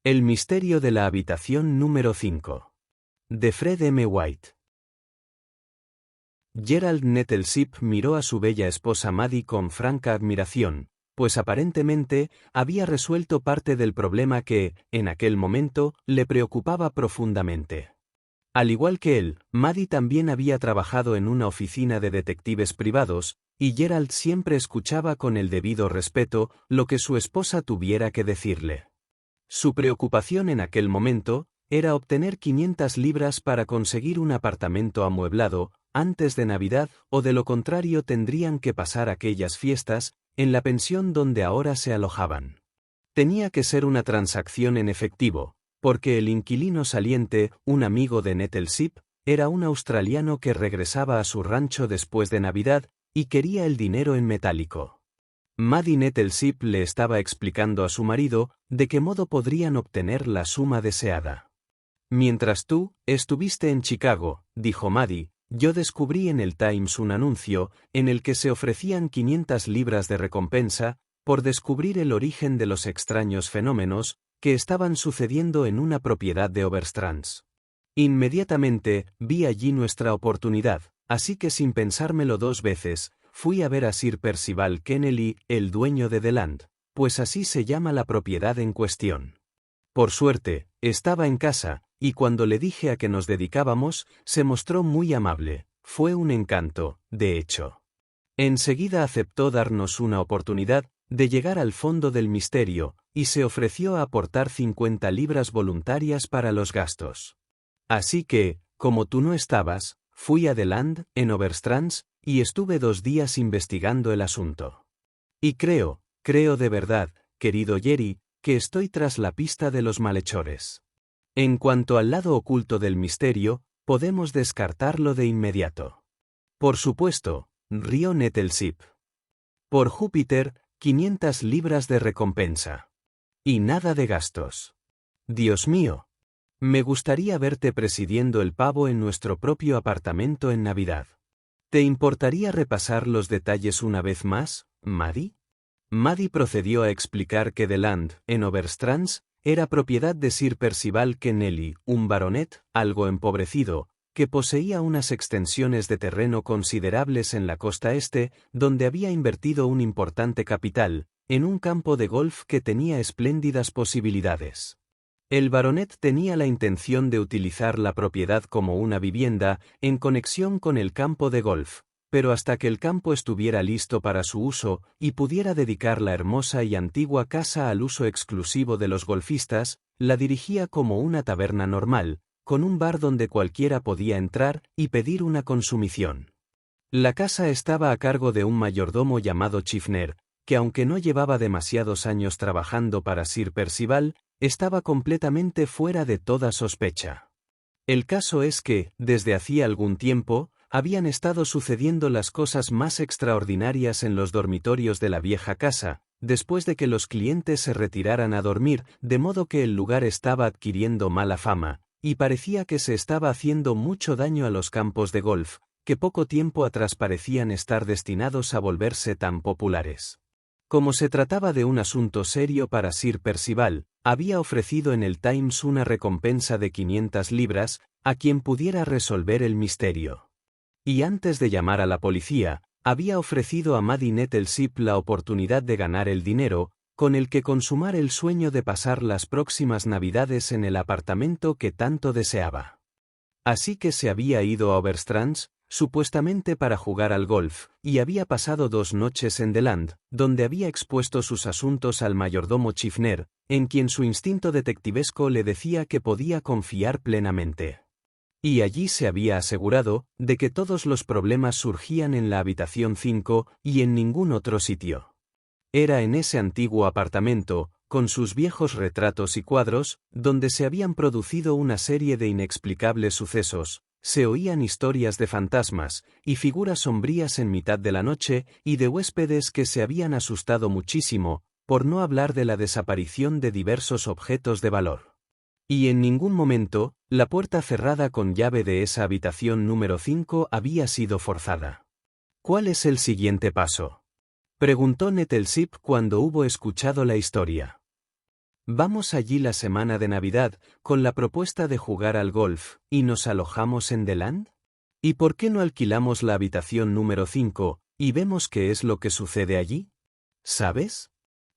El misterio de la habitación número 5. De Fred M. White. Gerald Nettleship miró a su bella esposa Maddie con franca admiración, pues aparentemente había resuelto parte del problema que, en aquel momento, le preocupaba profundamente. Al igual que él, Maddie también había trabajado en una oficina de detectives privados, y Gerald siempre escuchaba con el debido respeto lo que su esposa tuviera que decirle. Su preocupación en aquel momento era obtener 500 libras para conseguir un apartamento amueblado antes de Navidad, o de lo contrario tendrían que pasar aquellas fiestas en la pensión donde ahora se alojaban. Tenía que ser una transacción en efectivo, porque el inquilino saliente, un amigo de Nettleship, era un australiano que regresaba a su rancho después de Navidad y quería el dinero en metálico. Maddie Nettleship le estaba explicando a su marido de qué modo podrían obtener la suma deseada. Mientras tú estuviste en Chicago, dijo Maddie, yo descubrí en el Times un anuncio en el que se ofrecían 500 libras de recompensa por descubrir el origen de los extraños fenómenos que estaban sucediendo en una propiedad de Overstrands. Inmediatamente vi allí nuestra oportunidad, así que sin pensármelo dos veces, fui a ver a Sir Percival Kennelly, el dueño de The Land, pues así se llama la propiedad en cuestión. Por suerte, estaba en casa, y cuando le dije a qué nos dedicábamos, se mostró muy amable. Fue un encanto, de hecho. Enseguida aceptó darnos una oportunidad de llegar al fondo del misterio, y se ofreció a aportar 50 libras voluntarias para los gastos. Así que, como tú no estabas, fui a The Land, en Overstrands, y estuve 2 días investigando el asunto. Y creo de verdad, querido Jerry, que estoy tras la pista de los malhechores. En cuanto al lado oculto del misterio, podemos descartarlo de inmediato. Por supuesto, rió Nettleship. Por Júpiter, 500 libras de recompensa. Y nada de gastos. Dios mío. Me gustaría verte presidiendo el pavo en nuestro propio apartamento en Navidad. ¿Te importaría repasar los detalles una vez más, Maddie? Maddie procedió a explicar que The Land, en Overstrands, era propiedad de Sir Percival Kennelly, un baronet, algo empobrecido, que poseía unas extensiones de terreno considerables en la costa este, donde había invertido un importante capital, en un campo de golf que tenía espléndidas posibilidades. El baronet tenía la intención de utilizar la propiedad como una vivienda en conexión con el campo de golf, pero hasta que el campo estuviera listo para su uso y pudiera dedicar la hermosa y antigua casa al uso exclusivo de los golfistas, la dirigía como una taberna normal, con un bar donde cualquiera podía entrar y pedir una consumición. La casa estaba a cargo de un mayordomo llamado Chiffner, que aunque no llevaba demasiados años trabajando para Sir Percival, estaba completamente fuera de toda sospecha. El caso es que, desde hacía algún tiempo, habían estado sucediendo las cosas más extraordinarias en los dormitorios de la vieja casa, después de que los clientes se retiraran a dormir, de modo que el lugar estaba adquiriendo mala fama, y parecía que se estaba haciendo mucho daño a los campos de golf, que poco tiempo atrás parecían estar destinados a volverse tan populares. Como se trataba de un asunto serio para Sir Percival, había ofrecido en el Times una recompensa de 500 libras a quien pudiera resolver el misterio. Y antes de llamar a la policía, había ofrecido a Maddie Nettleship la oportunidad de ganar el dinero, con el que consumar el sueño de pasar las próximas Navidades en el apartamento que tanto deseaba. Así que se había ido a Overstrands, supuestamente para jugar al golf, y había pasado 2 noches en The Land, donde había expuesto sus asuntos al mayordomo Chiffner, en quien su instinto detectivesco le decía que podía confiar plenamente. Y allí se había asegurado de que todos los problemas surgían en la habitación 5 y en ningún otro sitio. Era en ese antiguo apartamento, con sus viejos retratos y cuadros, donde se habían producido una serie de inexplicables sucesos. Se oían historias de fantasmas y figuras sombrías en mitad de la noche y de huéspedes que se habían asustado muchísimo, por no hablar de la desaparición de diversos objetos de valor. Y en ningún momento, la puerta cerrada con llave de esa habitación número 5 había sido forzada. ¿Cuál es el siguiente paso?, preguntó Nettleship cuando hubo escuchado la historia. Vamos allí la semana de Navidad, con la propuesta de jugar al golf, y nos alojamos en The Land. ¿Y por qué no alquilamos la habitación número 5, y vemos qué es lo que sucede allí? ¿Sabes?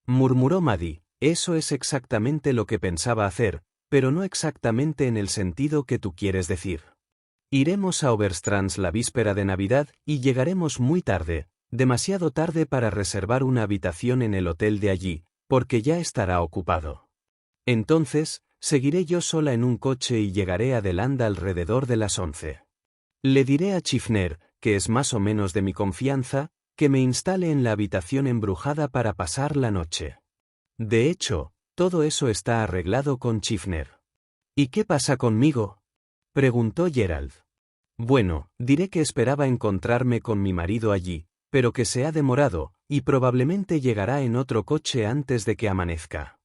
Murmuró Maddie. Eso es exactamente lo que pensaba hacer, pero no exactamente en el sentido que tú quieres decir. Iremos a Overstrands la víspera de Navidad y llegaremos muy tarde, demasiado tarde para reservar una habitación en el hotel de allí, porque ya estará ocupado. Entonces, seguiré yo sola en un coche y llegaré a The Land alrededor de las 11. Le diré a Chiffner, que es más o menos de mi confianza, que me instale en la habitación embrujada para pasar la noche. De hecho, todo eso está arreglado con Chiffner. ¿Y qué pasa conmigo?, preguntó Gerald. Bueno, diré que esperaba encontrarme con mi marido allí, pero que se ha demorado, y probablemente llegará en otro coche antes de que amanezca.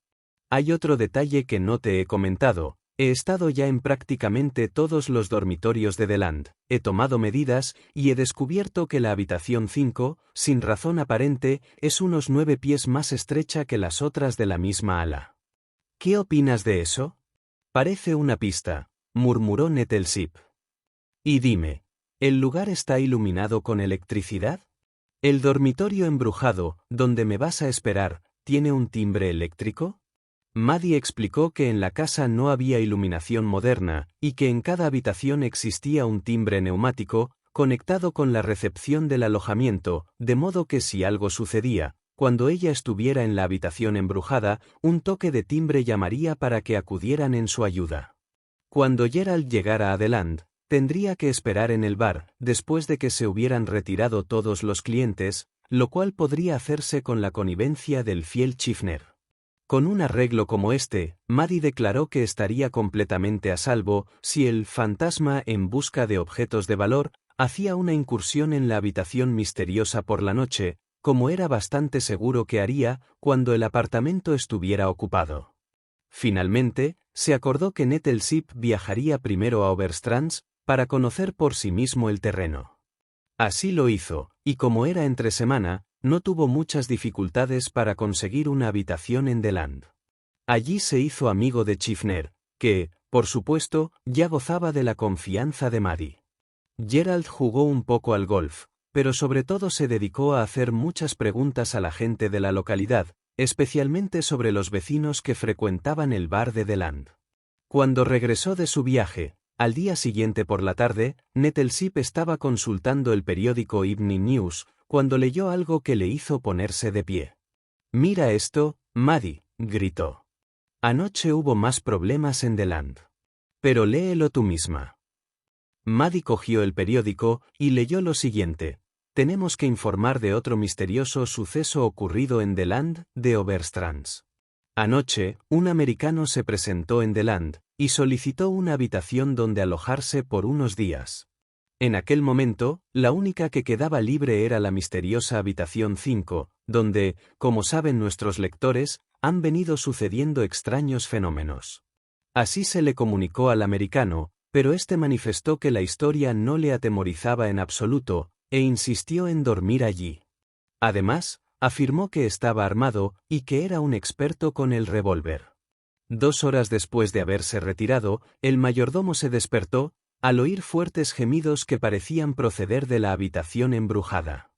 Hay otro detalle que no te he comentado. He estado ya en prácticamente todos los dormitorios de The Land, he tomado medidas y he descubierto que la habitación 5, sin razón aparente, es unos 9 pies más estrecha que las otras de la misma ala. ¿Qué opinas de eso? Parece una pista, murmuró Nettleship. Y dime, ¿el lugar está iluminado con electricidad? ¿El dormitorio embrujado, donde me vas a esperar, tiene un timbre eléctrico? Maddie explicó que en la casa no había iluminación moderna, y que en cada habitación existía un timbre neumático, conectado con la recepción del alojamiento, de modo que si algo sucedía, cuando ella estuviera en la habitación embrujada, un toque de timbre llamaría para que acudieran en su ayuda. Cuando Gerald llegara a The Land, tendría que esperar en el bar, después de que se hubieran retirado todos los clientes, lo cual podría hacerse con la connivencia del fiel Chiffner. Con un arreglo como este, Maddie declaró que estaría completamente a salvo si el fantasma en busca de objetos de valor hacía una incursión en la habitación misteriosa por la noche, como era bastante seguro que haría cuando el apartamento estuviera ocupado. Finalmente, se acordó que Nettleship viajaría primero a Overstrands para conocer por sí mismo el terreno. Así lo hizo, y como era entre semana, no tuvo muchas dificultades para conseguir una habitación en The Land. Allí se hizo amigo de Chiffner, que, por supuesto, ya gozaba de la confianza de Maddie. Gerald jugó un poco al golf, pero sobre todo se dedicó a hacer muchas preguntas a la gente de la localidad, especialmente sobre los vecinos que frecuentaban el bar de The Land. Cuando regresó de su viaje, al día siguiente por la tarde, Nettleship estaba consultando el periódico Evening News, cuando leyó algo que le hizo ponerse de pie. «Mira esto, Maddie», gritó. «Anoche hubo más problemas en The Land. Pero léelo tú misma». Maddie cogió el periódico y leyó lo siguiente: «Tenemos que informar de otro misterioso suceso ocurrido en The Land de Overstrands. Anoche, un americano se presentó en The Land y solicitó una habitación donde alojarse por unos días. En aquel momento, la única que quedaba libre era la misteriosa habitación 5, donde, como saben nuestros lectores, han venido sucediendo extraños fenómenos. Así se le comunicó al americano, pero este manifestó que la historia no le atemorizaba en absoluto, e insistió en dormir allí. Además, afirmó que estaba armado y que era un experto con el revólver. 2 horas después de haberse retirado, el mayordomo se despertó, al oír fuertes gemidos que parecían proceder de la habitación embrujada.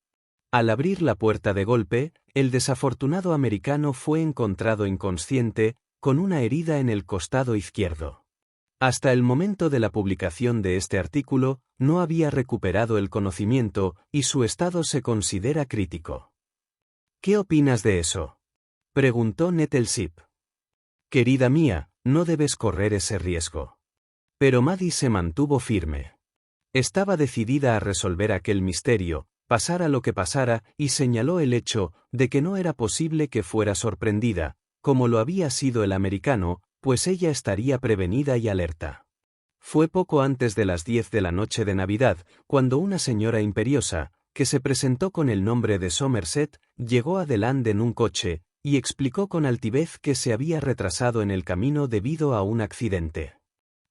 Al abrir la puerta de golpe, el desafortunado americano fue encontrado inconsciente, con una herida en el costado izquierdo. Hasta el momento de la publicación de este artículo, no había recuperado el conocimiento, y su estado se considera crítico. «¿Qué opinas de eso?», preguntó Nettleship. «Querida mía, no debes correr ese riesgo». Pero Maddie se mantuvo firme. Estaba decidida a resolver aquel misterio, pasara lo que pasara, y señaló el hecho de que no era posible que fuera sorprendida, como lo había sido el americano, pues ella estaría prevenida y alerta. Fue poco antes de las 10 de la noche de Navidad, cuando una señora imperiosa, que se presentó con el nombre de Somerset, llegó a The Land en un coche, y explicó con altivez que se había retrasado en el camino debido a un accidente.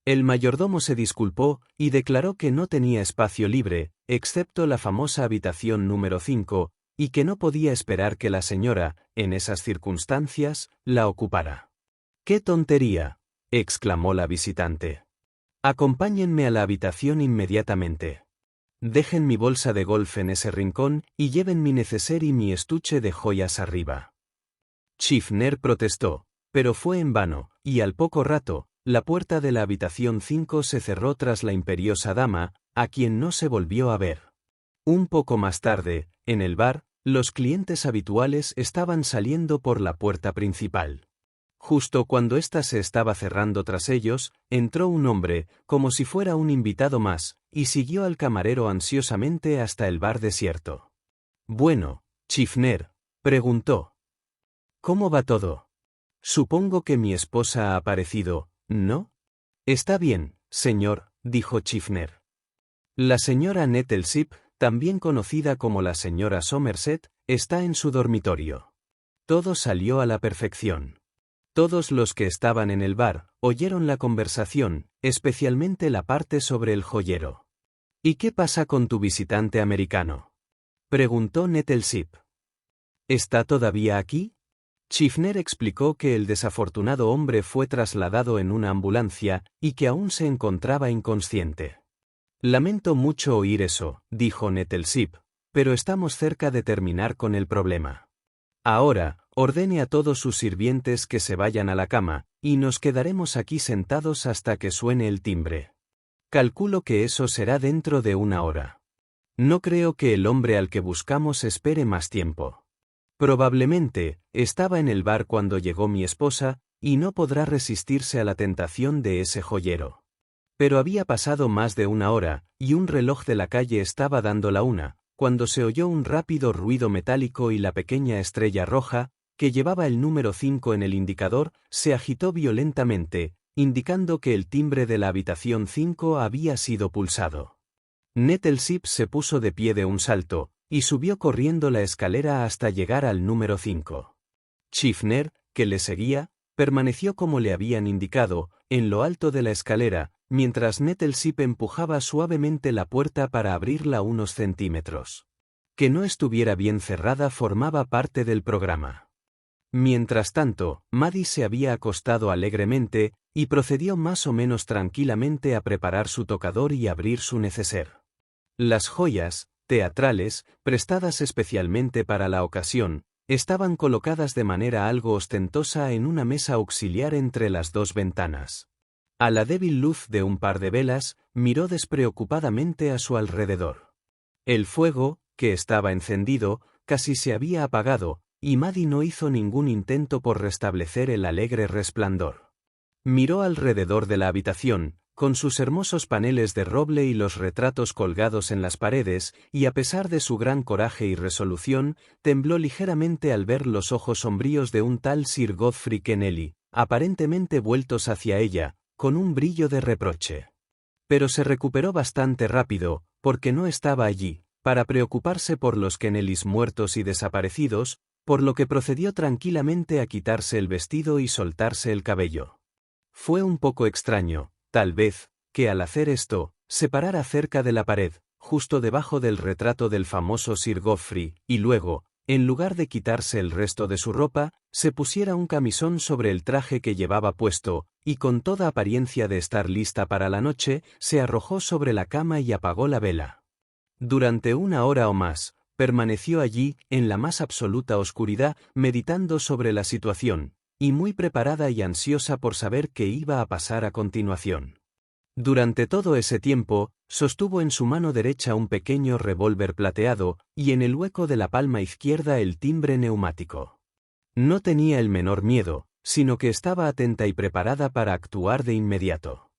El mayordomo se disculpó y declaró que no tenía espacio libre, excepto la famosa habitación número 5, y que no podía esperar que la señora, en esas circunstancias, la ocupara. ¡Qué tontería!, exclamó la visitante. Acompáñenme a la habitación inmediatamente. Dejen mi bolsa de golf en ese rincón y lleven mi neceser y mi estuche de joyas arriba. Schiffner protestó, pero fue en vano, y al poco rato, la puerta de la habitación 5 se cerró tras la imperiosa dama, a quien no se volvió a ver. Un poco más tarde, en el bar, los clientes habituales estaban saliendo por la puerta principal. Justo cuando ésta se estaba cerrando tras ellos, entró un hombre, como si fuera un invitado más, y siguió al camarero ansiosamente hasta el bar desierto. «Bueno, Schiffner», preguntó. «¿Cómo va todo? Supongo que mi esposa ha aparecido, ¿no?» «Está bien, señor», dijo Schiffner. «La señora Nettleship, también conocida como la señora Somerset, está en su dormitorio». Todo salió a la perfección. Todos los que estaban en el bar oyeron la conversación, especialmente la parte sobre el joyero. «¿Y qué pasa con tu visitante americano?», preguntó Nettleship. «¿Está todavía aquí?». Schiffner explicó que el desafortunado hombre fue trasladado en una ambulancia y que aún se encontraba inconsciente. «Lamento mucho oír eso», dijo Nettleship, «pero estamos cerca de terminar con el problema. Ahora, ordene a todos sus sirvientes que se vayan a la cama, y nos quedaremos aquí sentados hasta que suene el timbre. Calculo que eso será dentro de una hora. No creo que el hombre al que buscamos espere más tiempo. Probablemente, estaba en el bar cuando llegó mi esposa, y no podrá resistirse a la tentación de ese joyero». Pero había pasado más de una hora, y un reloj de la calle estaba dando la 1, cuando se oyó un rápido ruido metálico y la pequeña estrella roja, que llevaba el número 5 en el indicador, se agitó violentamente, indicando que el timbre de la habitación 5 había sido pulsado. Nettleship se puso de pie de un salto, y subió corriendo la escalera hasta llegar al número 5. Schiffner, que le seguía, permaneció como le habían indicado, en lo alto de la escalera, mientras Nettleship empujaba suavemente la puerta para abrirla unos centímetros. Que no estuviera bien cerrada formaba parte del programa. Mientras tanto, Maddie se había acostado alegremente, y procedió más o menos tranquilamente a preparar su tocador y abrir su neceser. Las joyas, teatrales, prestadas especialmente para la ocasión, estaban colocadas de manera algo ostentosa en una mesa auxiliar entre las dos ventanas. A la débil luz de un par de velas, miró despreocupadamente a su alrededor. El fuego, que estaba encendido, casi se había apagado, y Maddie no hizo ningún intento por restablecer el alegre resplandor. Miró alrededor de la habitación, con sus hermosos paneles de roble y los retratos colgados en las paredes, y a pesar de su gran coraje y resolución, tembló ligeramente al ver los ojos sombríos de un tal Sir Godfrey Kennelly, aparentemente vueltos hacia ella, con un brillo de reproche. Pero se recuperó bastante rápido, porque no estaba allí, para preocuparse por los Kennellys muertos y desaparecidos, por lo que procedió tranquilamente a quitarse el vestido y soltarse el cabello. Fue un poco extraño, tal vez, que al hacer esto, se parara cerca de la pared, justo debajo del retrato del famoso Sir Godfrey, y luego, en lugar de quitarse el resto de su ropa, se pusiera un camisón sobre el traje que llevaba puesto, y con toda apariencia de estar lista para la noche, se arrojó sobre la cama y apagó la vela. Durante una hora o más, permaneció allí, en la más absoluta oscuridad, meditando sobre la situación, y muy preparada y ansiosa por saber qué iba a pasar a continuación. Durante todo ese tiempo, sostuvo en su mano derecha un pequeño revólver plateado, y en el hueco de la palma izquierda el timbre neumático. No tenía el menor miedo, sino que estaba atenta y preparada para actuar de inmediato.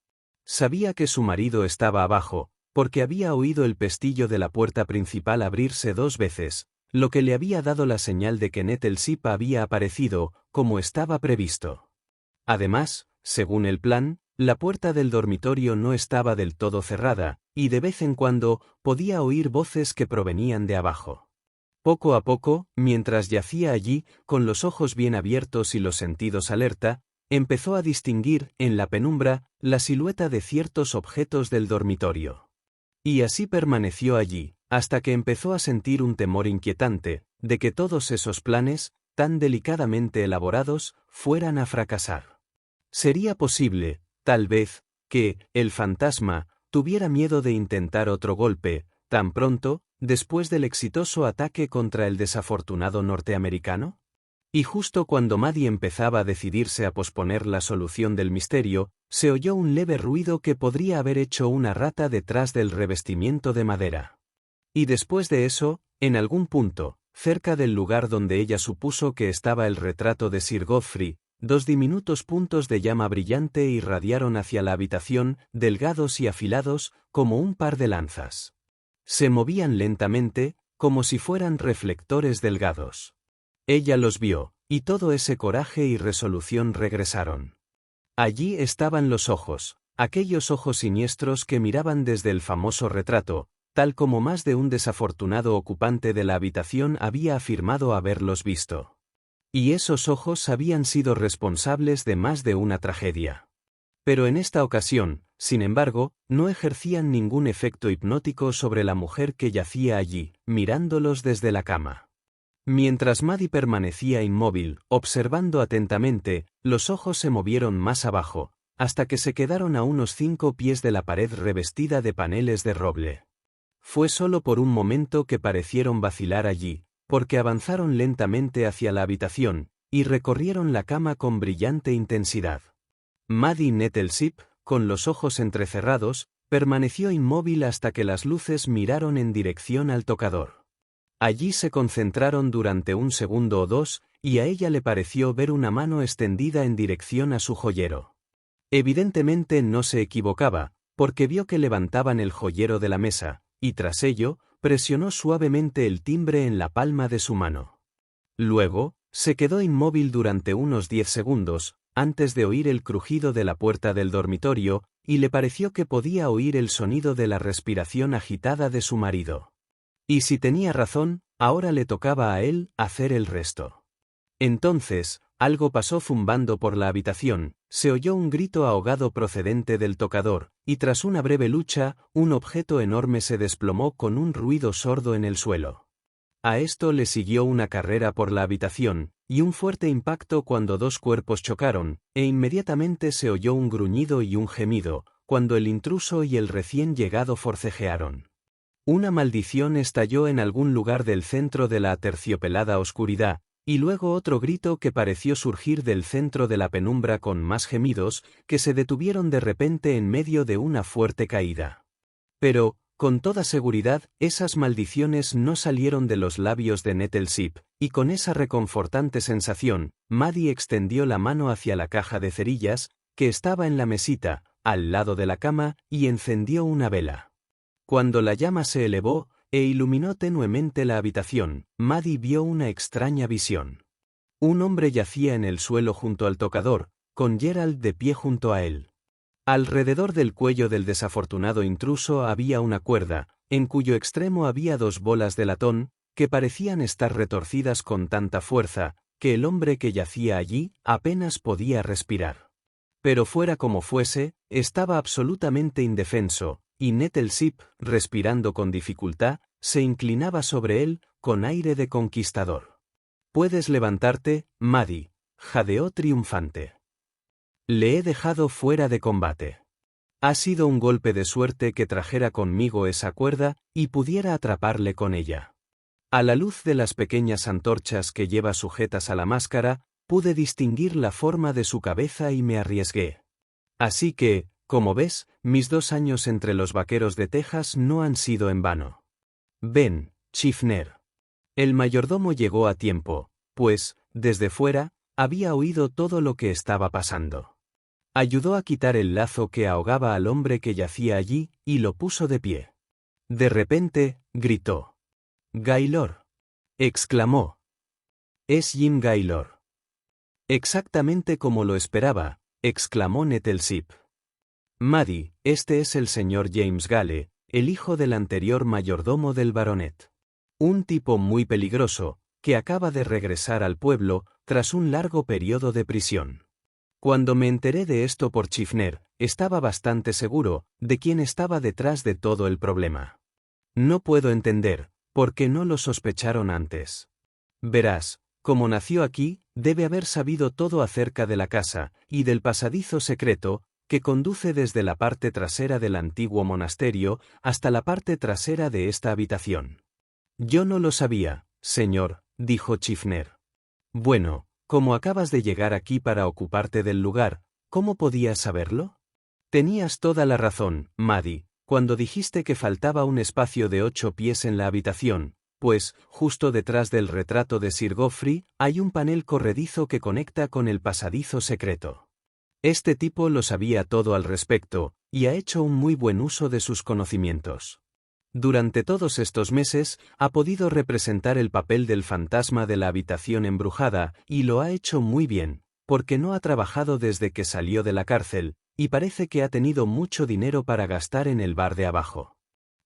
Sabía que su marido estaba abajo, porque había oído el pestillo de la puerta principal abrirse 2 veces, lo que le había dado la señal de que Nettleship había aparecido, como estaba previsto. Además, según el plan, la puerta del dormitorio no estaba del todo cerrada, y de vez en cuando podía oír voces que provenían de abajo. Poco a poco, mientras yacía allí, con los ojos bien abiertos y los sentidos alerta, empezó a distinguir, en la penumbra, la silueta de ciertos objetos del dormitorio. Y así permaneció allí, hasta que empezó a sentir un temor inquietante, de que todos esos planes, tan delicadamente elaborados, fueran a fracasar. Sería posible, tal vez, que, el fantasma, tuviera miedo de intentar otro golpe, tan pronto, después del exitoso ataque contra el desafortunado norteamericano. Y justo cuando Maddie empezaba a decidirse a posponer la solución del misterio, se oyó un leve ruido que podría haber hecho una rata detrás del revestimiento de madera. Y después de eso, en algún punto, cerca del lugar donde ella supuso que estaba el retrato de Sir Godfrey, 2 diminutos puntos de llama brillante irradiaron hacia la habitación, delgados y afilados, como un par de lanzas. Se movían lentamente, como si fueran reflectores delgados. Ella los vio, y todo ese coraje y resolución regresaron. Allí estaban los ojos, aquellos ojos siniestros que miraban desde el famoso retrato, tal como más de un desafortunado ocupante de la habitación había afirmado haberlos visto. Y esos ojos habían sido responsables de más de una tragedia. Pero en esta ocasión, sin embargo, no ejercían ningún efecto hipnótico sobre la mujer que yacía allí, mirándolos desde la cama. Mientras Maddie permanecía inmóvil, observando atentamente, los ojos se movieron más abajo, hasta que se quedaron a unos 5 pies de la pared revestida de paneles de roble. Fue solo por un momento que parecieron vacilar allí, porque avanzaron lentamente hacia la habitación, y recorrieron la cama con brillante intensidad. Maddie Nettleship, con los ojos entrecerrados, permaneció inmóvil hasta que las luces miraron en dirección al tocador. Allí se concentraron durante un segundo o dos, y a ella le pareció ver una mano extendida en dirección a su joyero. Evidentemente no se equivocaba, porque vio que levantaban el joyero de la mesa, y tras ello, presionó suavemente el timbre en la palma de su mano. Luego, se quedó inmóvil durante unos 10 segundos, antes de oír el crujido de la puerta del dormitorio, y le pareció que podía oír el sonido de la respiración agitada de su marido. Y si tenía razón, ahora le tocaba a él hacer el resto. Entonces, algo pasó zumbando por la habitación, se oyó un grito ahogado procedente del tocador, y tras una breve lucha, un objeto enorme se desplomó con un ruido sordo en el suelo. A esto le siguió una carrera por la habitación, y un fuerte impacto cuando dos cuerpos chocaron, e inmediatamente se oyó un gruñido y un gemido, cuando el intruso y el recién llegado forcejearon. Una maldición estalló en algún lugar del centro de la aterciopelada oscuridad, y luego otro grito que pareció surgir del centro de la penumbra con más gemidos, que se detuvieron de repente en medio de una fuerte caída. Pero, con toda seguridad, esas maldiciones no salieron de los labios de Nettleship, y con esa reconfortante sensación, Maddie extendió la mano hacia la caja de cerillas, que estaba en la mesita, al lado de la cama, y encendió una vela. Cuando la llama se elevó, e iluminó tenuemente la habitación, Maddie vio una extraña visión. Un hombre yacía en el suelo junto al tocador, con Gerald de pie junto a él. Alrededor del cuello del desafortunado intruso había una cuerda, en cuyo extremo había 2 bolas de latón, que parecían estar retorcidas con tanta fuerza, que el hombre que yacía allí apenas podía respirar. Pero fuera como fuese, estaba absolutamente indefenso, y Nettleship, respirando con dificultad, se inclinaba sobre él, con aire de conquistador. «Puedes levantarte, Maddie», jadeó triunfante. «Le he dejado fuera de combate. Ha sido un golpe de suerte que trajera conmigo esa cuerda, y pudiera atraparle con ella». A la luz de las pequeñas antorchas que lleva sujetas a la máscara, pude distinguir la forma de su cabeza y me arriesgué. Así que, como ves, mis 2 años entre los vaqueros de Texas no han sido en vano. Ven, Chiefner. El mayordomo llegó a tiempo, pues, desde fuera, había oído todo lo que estaba pasando. Ayudó a quitar el lazo que ahogaba al hombre que yacía allí, y lo puso de pie. De repente, gritó. «Gaylord», exclamó. «Es Jim Gaylord». «Exactamente como lo esperaba», exclamó Nettleship. «Maddie, este es el señor James Gale, el hijo del anterior mayordomo del baronet. Un tipo muy peligroso, que acaba de regresar al pueblo, tras un largo periodo de prisión. Cuando me enteré de esto por Chiefner, estaba bastante seguro de quién estaba detrás de todo el problema. No puedo entender por qué no lo sospecharon antes. Verás, como nació aquí, debe haber sabido todo acerca de la casa, y del pasadizo secreto, que conduce desde la parte trasera del antiguo monasterio hasta la parte trasera de esta habitación. Yo no lo sabía, señor, dijo Chiffner. Bueno, como acabas de llegar aquí para ocuparte del lugar, ¿cómo podías saberlo? Tenías toda la razón, Maddie, cuando dijiste que faltaba un espacio de 8 pies en la habitación, pues, justo detrás del retrato de Sir Geoffrey, hay un panel corredizo que conecta con el pasadizo secreto. Este tipo lo sabía todo al respecto, y ha hecho un muy buen uso de sus conocimientos. Durante todos estos meses, ha podido representar el papel del fantasma de la habitación embrujada, y lo ha hecho muy bien, porque no ha trabajado desde que salió de la cárcel, y parece que ha tenido mucho dinero para gastar en el bar de abajo.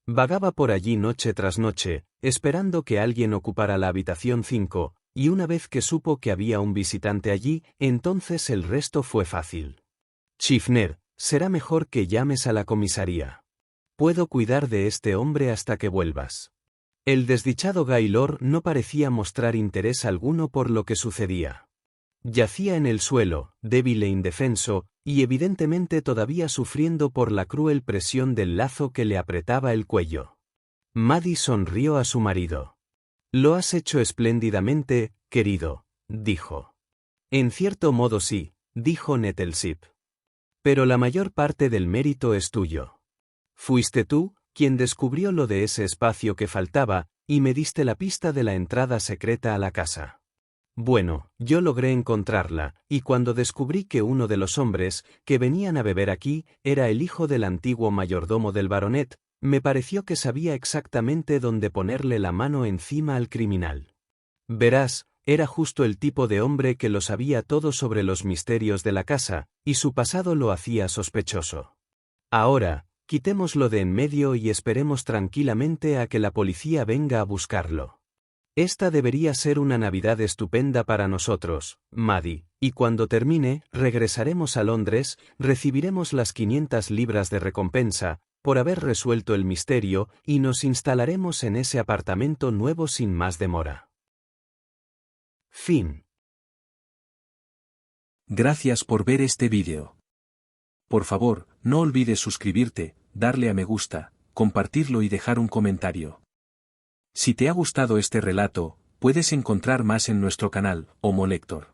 Vagaba por allí noche tras noche, esperando que alguien ocupara la habitación 5, y una vez que supo que había un visitante allí, entonces el resto fue fácil. Chiffner, será mejor que llames a la comisaría. Puedo cuidar de este hombre hasta que vuelvas. El desdichado Gaylord no parecía mostrar interés alguno por lo que sucedía. Yacía en el suelo, débil e indefenso, y evidentemente todavía sufriendo por la cruel presión del lazo que le apretaba el cuello. Maddie sonrió a su marido. «Lo has hecho espléndidamente, querido», dijo. «En cierto modo sí», dijo Nettleship. «Pero la mayor parte del mérito es tuyo. Fuiste tú quien descubrió lo de ese espacio que faltaba, y me diste la pista de la entrada secreta a la casa. Bueno, yo logré encontrarla, y cuando descubrí que uno de los hombres que venían a beber aquí era el hijo del antiguo mayordomo del baronet, me pareció que sabía exactamente dónde ponerle la mano encima al criminal. Verás, era justo el tipo de hombre que lo sabía todo sobre los misterios de la casa, y su pasado lo hacía sospechoso. Ahora, quitémoslo de en medio y esperemos tranquilamente a que la policía venga a buscarlo. Esta debería ser una Navidad estupenda para nosotros, Maddie, y cuando termine, regresaremos a Londres, recibiremos las 500 libras de recompensa, por haber resuelto el misterio, y nos instalaremos en ese apartamento nuevo sin más demora. Fin. Gracias por ver este vídeo. Por favor, no olvides suscribirte, darle a me gusta, compartirlo y dejar un comentario. Si te ha gustado este relato, puedes encontrar más en nuestro canal, Homo Lector.